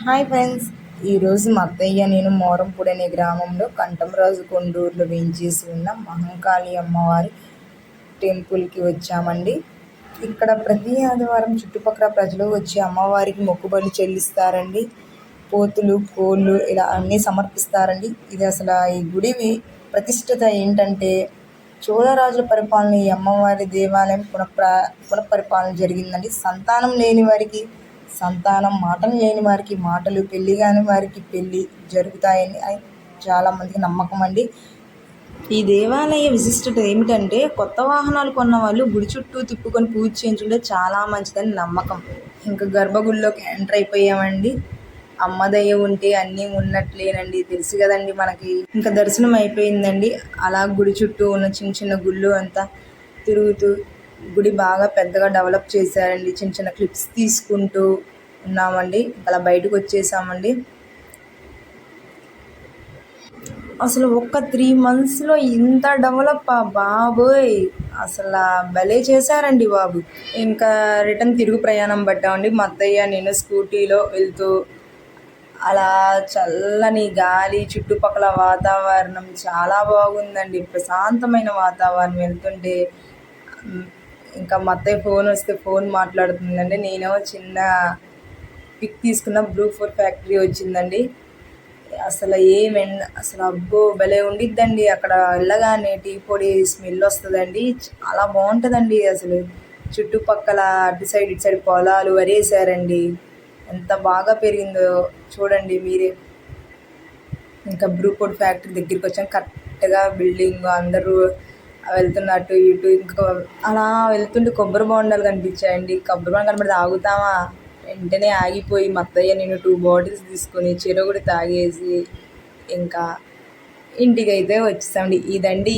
Hi friends, ఈరోజు మా అత్తయ్య నేను మోరంపూడి అనే గ్రామంలో కంఠంరాజు కొండూరులో వేయించేసి ఉన్న మహంకాళి అమ్మవారి టెంపుల్కి వచ్చామండి. ఇక్కడ ప్రతి ఆదివారం చుట్టుపక్కల ప్రజలు వచ్చి అమ్మవారికి మొక్కుబడులు చెల్లిస్తారండి. పోతులు, కోళ్ళు ఇలా అన్నీ సమర్పిస్తారండి. ఇది అసలు ఈ గుడి ప్రతిష్టత ఏంటంటే, చోళరాజుల పరిపాలన ఈ అమ్మవారి దేవాలయం పునఃపరిపాలన జరిగిందండి. సంతానం లేని వారికి సంతానం, మాటలు లేని వారికి మాటలు, పెళ్ళి కాని వారికి పెళ్ళి జరుగుతాయని చాలామందికి నమ్మకం అండి. ఈ దేవాలయ విశిష్టత ఏమిటంటే, కొత్త వాహనాలు కొన్న వాళ్ళు గుడి చుట్టూ తిప్పుకొని పూజ చేయించుకుంటే చాలా మంచిదని నమ్మకం. ఇంకా గర్భగుడిలోకి ఎంటర్ అయిపోయామండి. అమ్మ దయ ఉంటే అన్నీ ఉన్నట్లేనండి, తెలుసు కదండి మనకి. ఇంకా దర్శనం అయిపోయిందండి. అలా గుడి చుట్టూ ఉన్న చిన్న చిన్న గుళ్ళు అంతా తిరుగుతూ గుడి బాగా పెద్దగా డెవలప్ చేశారండి. చిన్న చిన్న క్లిప్స్ తీసుకుంటూ ఉన్నామండి. అలా బయటకు వచ్చేసామండి. అసలు ఒక్క 3 monthsలో ఇంత డెవలప్ బాబోయ్, అసలు భలే చేశారండి బాబు. ఇంకా రిటర్న్ తిరుగు ప్రయాణం పట్టామండి. మా అత్తయ్య నేను స్కూటీలో వెళ్తూ అలా చల్లని గాలి, చుట్టుపక్కల వాతావరణం చాలా బాగుందండి. ప్రశాంతమైన వాతావరణం. వెళ్తుంటే ఇంకా మా అత్తయ్య ఫోన్ వస్తే ఫోన్ మాట్లాడుతుందండి. నేనేమో చిన్న పిక్ తీసుకున్న బ్లూ ఫోర్ ఫ్యాక్టరీ వచ్చిందండి. అసలు అసలు అబ్బో భలే ఉండిద్దండి. అక్కడ వెళ్ళగానే టీ పొడి స్మెల్ వస్తుందండి. చాలా బాగుంటుందండి. అసలు చుట్టుపక్కల అటు సైడ్ ఇటు సైడ్ పొలాలు వరేసారండి. ఎంత బాగా పెరిగిందో చూడండి మీరే. ఇంకా బ్లూ ఫుడ్ ఫ్యాక్టరీ దగ్గరికి వచ్చాం. కరెక్ట్గా బిల్డింగ్, అందరూ వెళ్తున్నట్టు ఇటు. ఇంకా అలా వెళ్తుంటే కొబ్బరి బొండాలు కనిపించాయండి. కొబ్బరి బొండం కనబడితే ఆగుతామా? వెంటనే ఆగిపోయి మా అత్తయ్య నేను 2 bottles తీసుకొని చెరొకటి తాగేసి ఇంకా ఇంటికి అయితే వచ్చేసామండి. ఇదండి